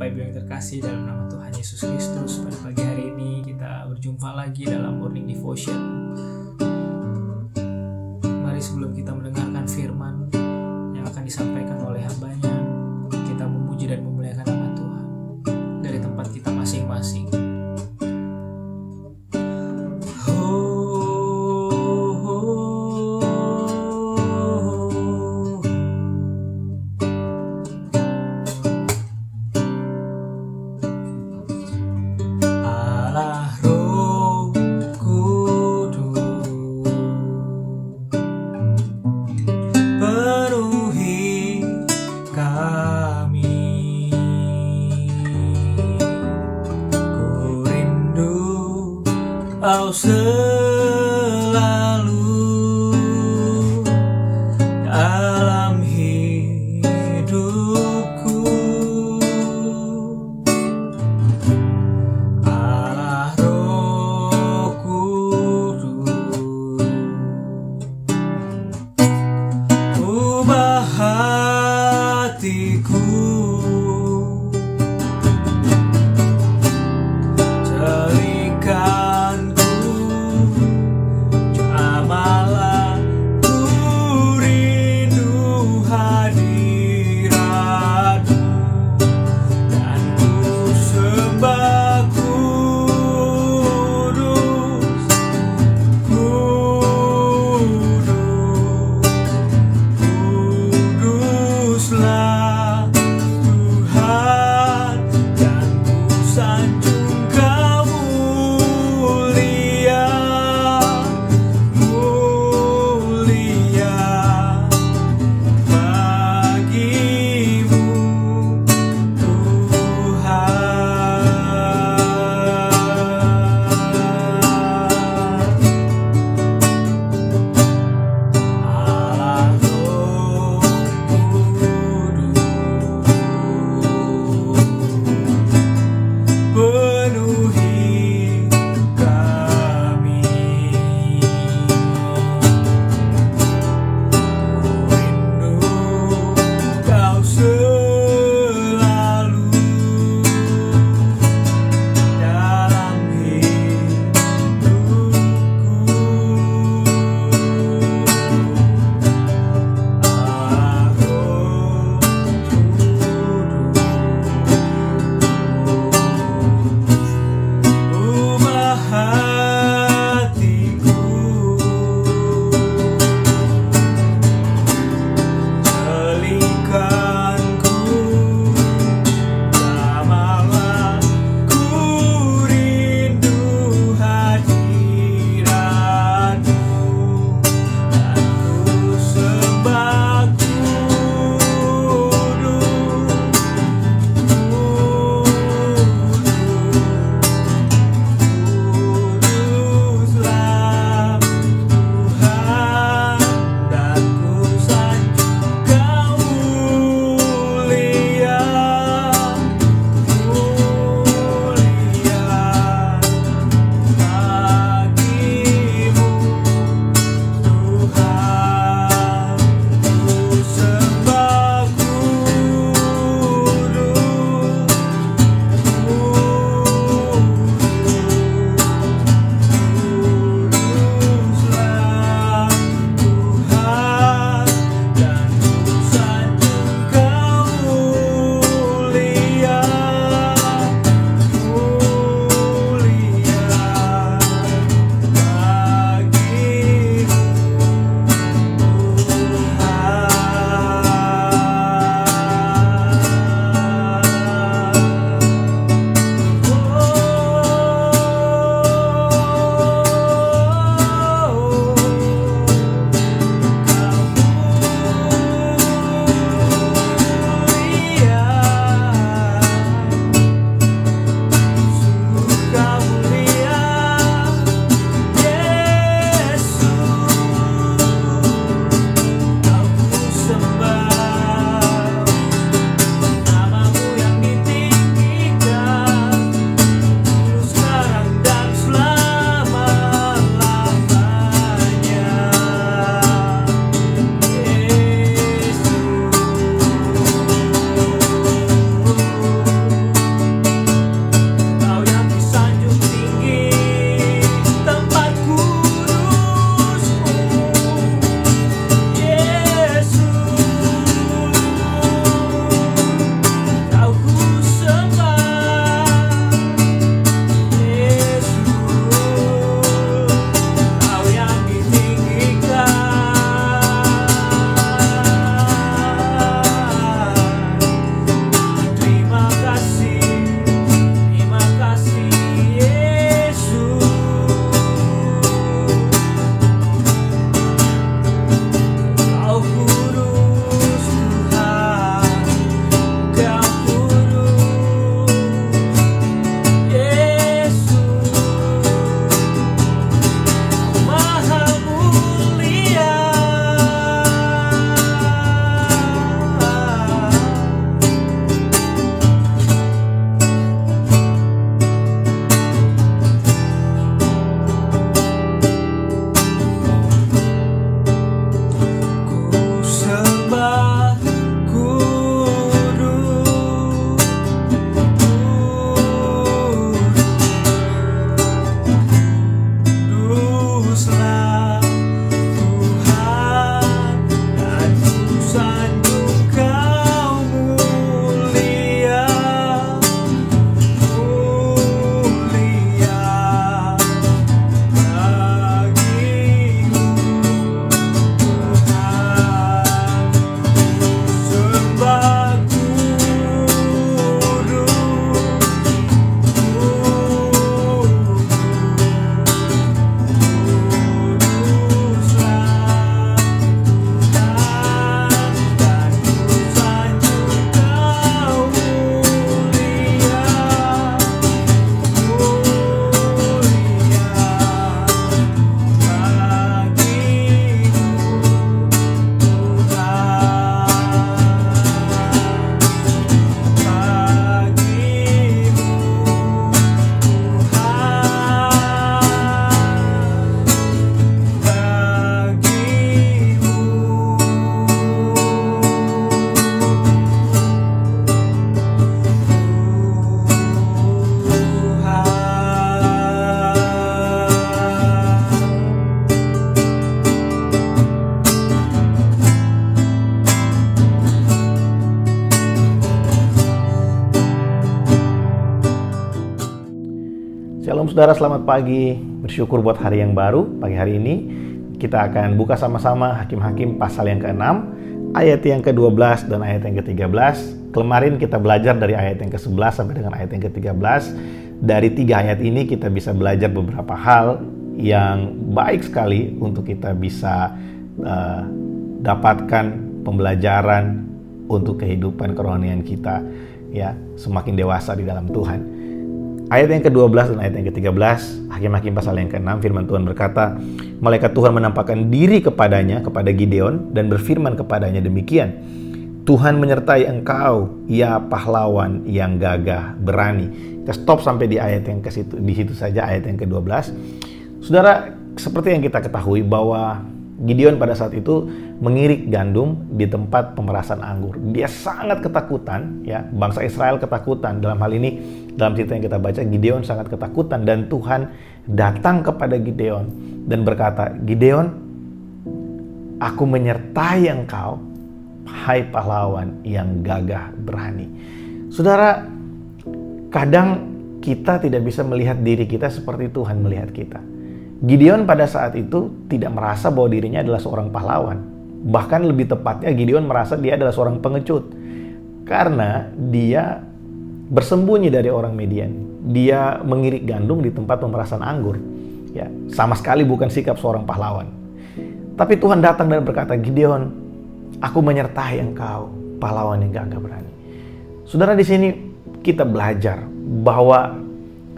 Bapak Ibu yang terkasih, dalam nama Tuhan Yesus Kristus, pada pagi hari ini kita berjumpa lagi dalam Morning Devotion. Mari sebelum kita mendengarkan firman yang akan disampaikan oleh hamba-Nya, kita memuji dan memuliakan nama Tuhan dari tempat kita masing-masing. Kau selalu dalam hidupku, Allah Roh Kudus, ubah hatiku, jadikan Shalom saudara, selamat pagi. Bersyukur buat hari yang baru. Pagi hari ini kita akan buka sama-sama Hakim-Hakim pasal yang ke-6, ayat yang ke-12 dan ayat yang ke-13. Kemarin kita belajar dari ayat yang ke-11 sampai dengan ayat yang ke-13. Dari 3 ayat ini kita bisa belajar beberapa hal yang baik sekali untuk kita bisa dapatkan pembelajaran untuk kehidupan kerohanian kita, ya, semakin dewasa di dalam Tuhan. Ayat yang ke-12 dan ayat yang ke-13, Hakim-Hakim pasal yang ke-6, firman Tuhan berkata, malaikat Tuhan menampakkan diri kepadanya, kepada Gideon, dan berfirman kepadanya demikian, Tuhan menyertai engkau, ya pahlawan yang gagah berani. Kita stop sampai di ayat yang di situ saja, ayat yang ke-12. Saudara, seperti yang kita ketahui bahwa Gideon pada saat itu mengirik gandum di tempat pemerasan anggur. Dia sangat ketakutan, ya. Bangsa Israel ketakutan. Dalam hal ini, dalam cerita yang kita baca, Gideon sangat ketakutan dan Tuhan datang kepada Gideon dan berkata, Gideon, aku menyertai engkau, hai pahlawan yang gagah berani. Saudara, kadang kita tidak bisa melihat diri kita seperti Tuhan melihat kita. Gideon pada saat itu tidak merasa bahwa dirinya adalah seorang pahlawan. Bahkan lebih tepatnya Gideon merasa dia adalah seorang pengecut. Karena dia bersembunyi dari orang Midian. Dia mengirik gandum di tempat pemerasan anggur. Ya, sama sekali bukan sikap seorang pahlawan. Tapi Tuhan datang dan berkata, Gideon, aku menyertai engkau, pahlawan yang gagah berani. Saudara, di sini kita belajar bahwa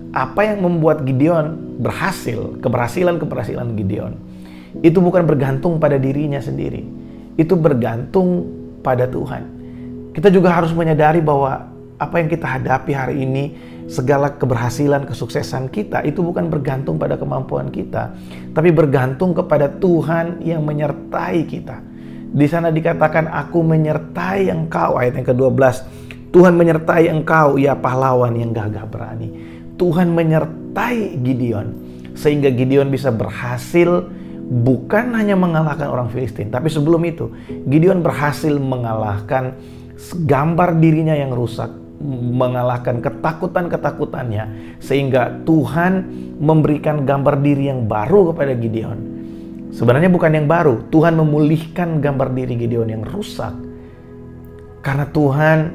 apa yang membuat Gideon berhasil, keberhasilan Gideon, itu bukan bergantung pada dirinya sendiri. Itu bergantung pada Tuhan. Kita juga harus menyadari bahwa apa yang kita hadapi hari ini, segala keberhasilan, kesuksesan kita, itu bukan bergantung pada kemampuan kita, tapi bergantung kepada Tuhan yang menyertai kita. Di sana dikatakan, aku menyertai engkau, ayat yang ke-12. Tuhan menyertai engkau, ya pahlawan yang gagah berani. Tuhan menyertai Gideon sehingga Gideon bisa berhasil bukan hanya mengalahkan orang Filistin, tapi sebelum itu Gideon berhasil mengalahkan gambar dirinya yang rusak, mengalahkan ketakutan-ketakutannya, sehingga Tuhan memberikan gambar diri yang baru kepada Gideon. Sebenarnya bukan yang baru, Tuhan memulihkan gambar diri Gideon yang rusak karena Tuhan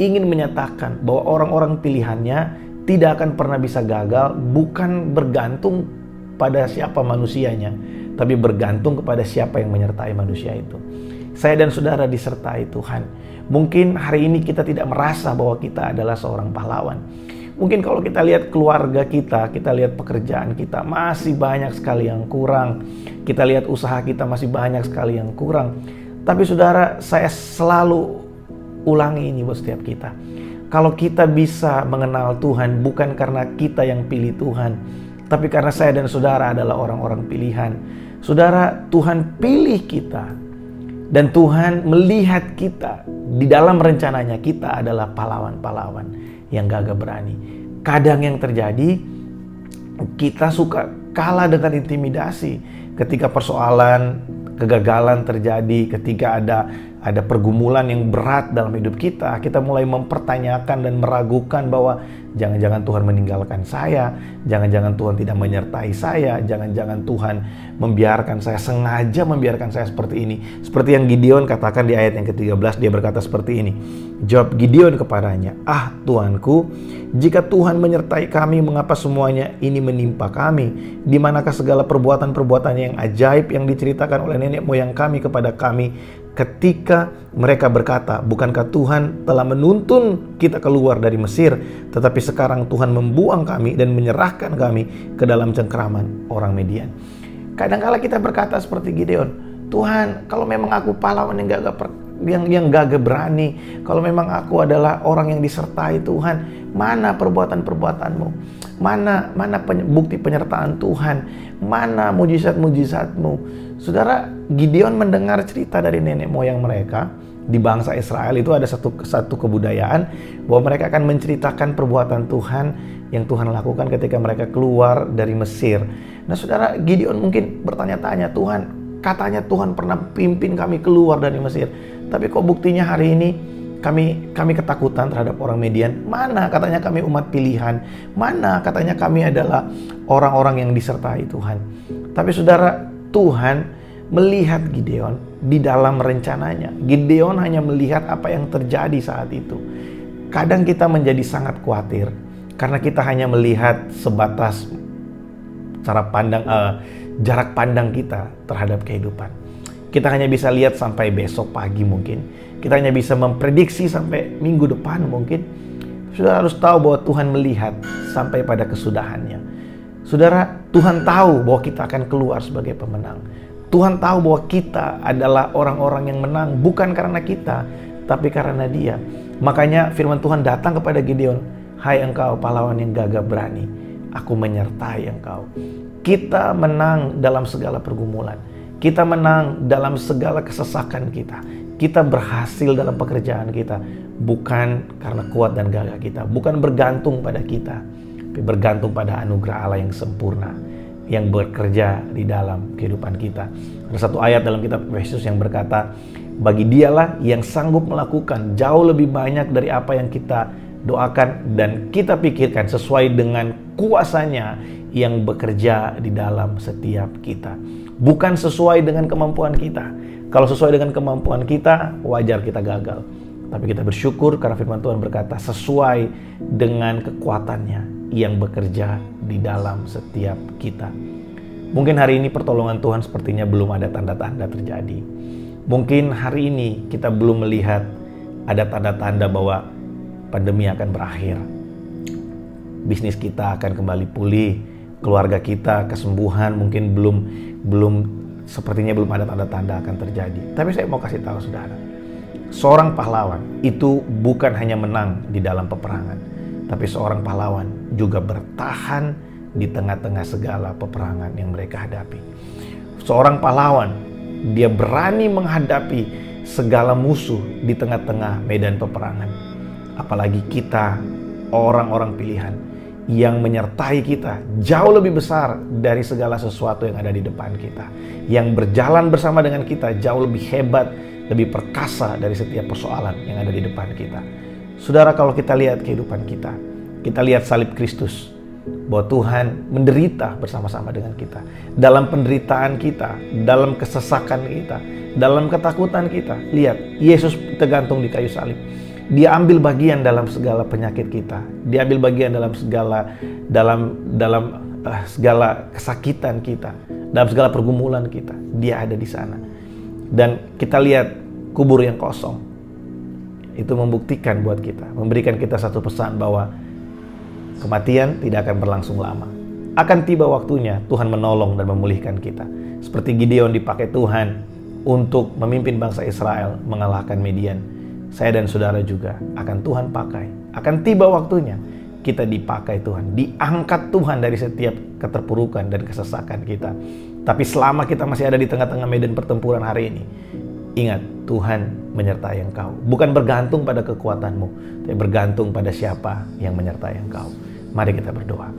ingin menyatakan bahwa orang-orang pilihannya tidak akan pernah bisa gagal, bukan bergantung pada siapa manusianya, tapi bergantung kepada siapa yang menyertai manusia itu. Saya dan saudara disertai Tuhan. Mungkin hari ini kita tidak merasa bahwa kita adalah seorang pahlawan. Mungkin kalau kita lihat keluarga kita lihat pekerjaan kita, masih banyak sekali yang kurang. Kita lihat usaha kita, masih banyak sekali yang kurang. Tapi saudara, saya selalu ulangi ini buat setiap kita. Kalau kita bisa mengenal Tuhan bukan karena kita yang pilih Tuhan, tapi karena saya dan saudara adalah orang-orang pilihan. Saudara, Tuhan pilih kita dan Tuhan melihat kita. Di dalam rencananya kita adalah pahlawan-pahlawan yang gagah berani. Kadang yang terjadi, kita suka kalah dengan intimidasi ketika persoalan, kegagalan terjadi, ketika ada pergumulan yang berat dalam hidup kita mulai mempertanyakan dan meragukan bahwa jangan-jangan Tuhan meninggalkan saya, jangan-jangan Tuhan tidak menyertai saya, jangan-jangan Tuhan sengaja membiarkan saya seperti ini. Seperti yang Gideon katakan di ayat yang ke-13, dia berkata seperti ini. Jawab Gideon kepadanya, ah Tuanku, jika Tuhan menyertai kami, mengapa semuanya ini menimpa kami? Di manakah segala perbuatan-perbuatannya yang ajaib yang diceritakan oleh nenek moyang kami kepada kami ketika mereka berkata, bukankah Tuhan telah menuntun kita keluar dari Mesir, tetapi sekarang Tuhan membuang kami dan menyerahkan kami ke dalam cengkraman orang Midian. Kadang-kala kita berkata seperti Gideon, Tuhan, kalau memang aku pahlawan yang gagah berani, kalau memang aku adalah orang yang disertai Tuhan, mana perbuatan-perbuatanmu? Mana bukti penyertaan Tuhan? Mana mujizat-mujizatmu? Saudara, Gideon mendengar cerita dari nenek moyang mereka. Di bangsa Israel itu ada satu kebudayaan bahwa mereka akan menceritakan perbuatan Tuhan yang Tuhan lakukan ketika mereka keluar dari Mesir. Nah saudara, Gideon mungkin bertanya-tanya, Tuhan, katanya Tuhan pernah pimpin kami keluar dari Mesir, tapi kok buktinya hari ini Kami ketakutan terhadap orang Midian. Mana katanya kami umat pilihan. Mana katanya kami adalah orang-orang yang disertai Tuhan. Tapi saudara, Tuhan melihat Gideon di dalam rencananya. Gideon hanya melihat apa yang terjadi saat itu. Kadang kita menjadi sangat khawatir karena kita hanya melihat sebatas jarak pandang kita terhadap kehidupan. Kita hanya bisa lihat sampai besok pagi mungkin. Kita hanya bisa memprediksi sampai minggu depan mungkin. Saudara harus tahu bahwa Tuhan melihat sampai pada kesudahannya. Saudara, Tuhan tahu bahwa kita akan keluar sebagai pemenang. Tuhan tahu bahwa kita adalah orang-orang yang menang bukan karena kita, tapi karena Dia. Makanya firman Tuhan datang kepada Gideon, "Hai engkau pahlawan yang gagah berani, aku menyertai engkau." Kita menang dalam segala pergumulan. Kita menang dalam segala kesesakan kita. Kita berhasil dalam pekerjaan kita bukan karena kuat dan gagah kita, bukan bergantung pada kita, tapi bergantung pada anugerah Allah yang sempurna yang bekerja di dalam kehidupan kita. Ada satu ayat dalam kitab Efesus yang berkata, "Bagi Dialah yang sanggup melakukan jauh lebih banyak dari apa yang kita doakan dan kita pikirkan sesuai dengan kuasa-Nya yang bekerja di dalam setiap kita." Bukan sesuai dengan kemampuan kita. Kalau sesuai dengan kemampuan kita, wajar kita gagal. Tapi kita bersyukur karena firman Tuhan berkata sesuai dengan kekuatannya yang bekerja di dalam setiap kita. Mungkin hari ini pertolongan Tuhan sepertinya belum ada tanda-tanda terjadi. Mungkin hari ini kita belum melihat ada tanda-tanda bahwa pandemi akan berakhir. Bisnis kita akan kembali pulih, keluarga kita kesembuhan mungkin sepertinya belum ada tanda-tanda akan terjadi. Tapi saya mau kasih tahu saudara, seorang pahlawan itu bukan hanya menang di dalam peperangan, tapi seorang pahlawan juga bertahan di tengah-tengah segala peperangan yang mereka hadapi. Seorang pahlawan, dia berani menghadapi segala musuh di tengah-tengah medan peperangan. Apalagi kita, orang-orang pilihan, yang menyertai kita jauh lebih besar dari segala sesuatu yang ada di depan kita. Yang berjalan bersama dengan kita jauh lebih hebat, lebih perkasa dari setiap persoalan yang ada di depan kita. Saudara, kalau kita lihat kehidupan kita, kita lihat salib Kristus, bahwa Tuhan menderita bersama-sama dengan kita. Dalam penderitaan kita, dalam kesesakan kita, dalam ketakutan kita, lihat, Yesus tergantung di kayu salib. Dia ambil bagian dalam segala penyakit kita. Dia ambil bagian dalam segala kesakitan kita, dalam segala pergumulan kita. Dia ada di sana. Dan kita lihat kubur yang kosong. Itu membuktikan buat kita, memberikan kita satu pesan bahwa kematian tidak akan berlangsung lama. Akan tiba waktunya Tuhan menolong dan memulihkan kita. Seperti Gideon dipakai Tuhan untuk memimpin bangsa Israel mengalahkan Midian. Saya dan saudara juga akan Tuhan pakai. Akan tiba waktunya kita dipakai Tuhan, diangkat Tuhan dari setiap keterpurukan dan kesesakan kita. Tapi selama kita masih ada di tengah-tengah medan pertempuran hari ini, ingat, Tuhan menyertai engkau. Bukan bergantung pada kekuatanmu, tapi bergantung pada siapa yang menyertai engkau. Mari kita berdoa.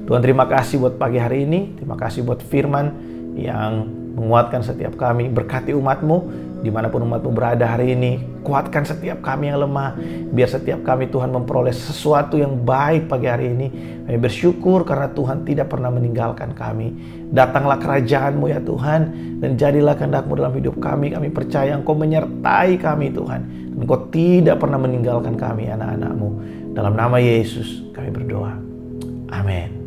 Tuhan, terima kasih buat pagi hari ini. Terima kasih buat firman yang menguatkan setiap kami. Berkati umat-Mu dimanapun umat-Mu berada hari ini. Kuatkan setiap kami yang lemah. Biar setiap kami, Tuhan, memperoleh sesuatu yang baik pagi hari ini. Kami bersyukur karena Tuhan tidak pernah meninggalkan kami. Datanglah kerajaan-Mu ya Tuhan, dan jadilah kehendak-Mu dalam hidup kami. Kami percaya Engkau menyertai kami Tuhan. Engkau tidak pernah meninggalkan kami, anak-anak-Mu. Dalam nama Yesus kami berdoa. Amin.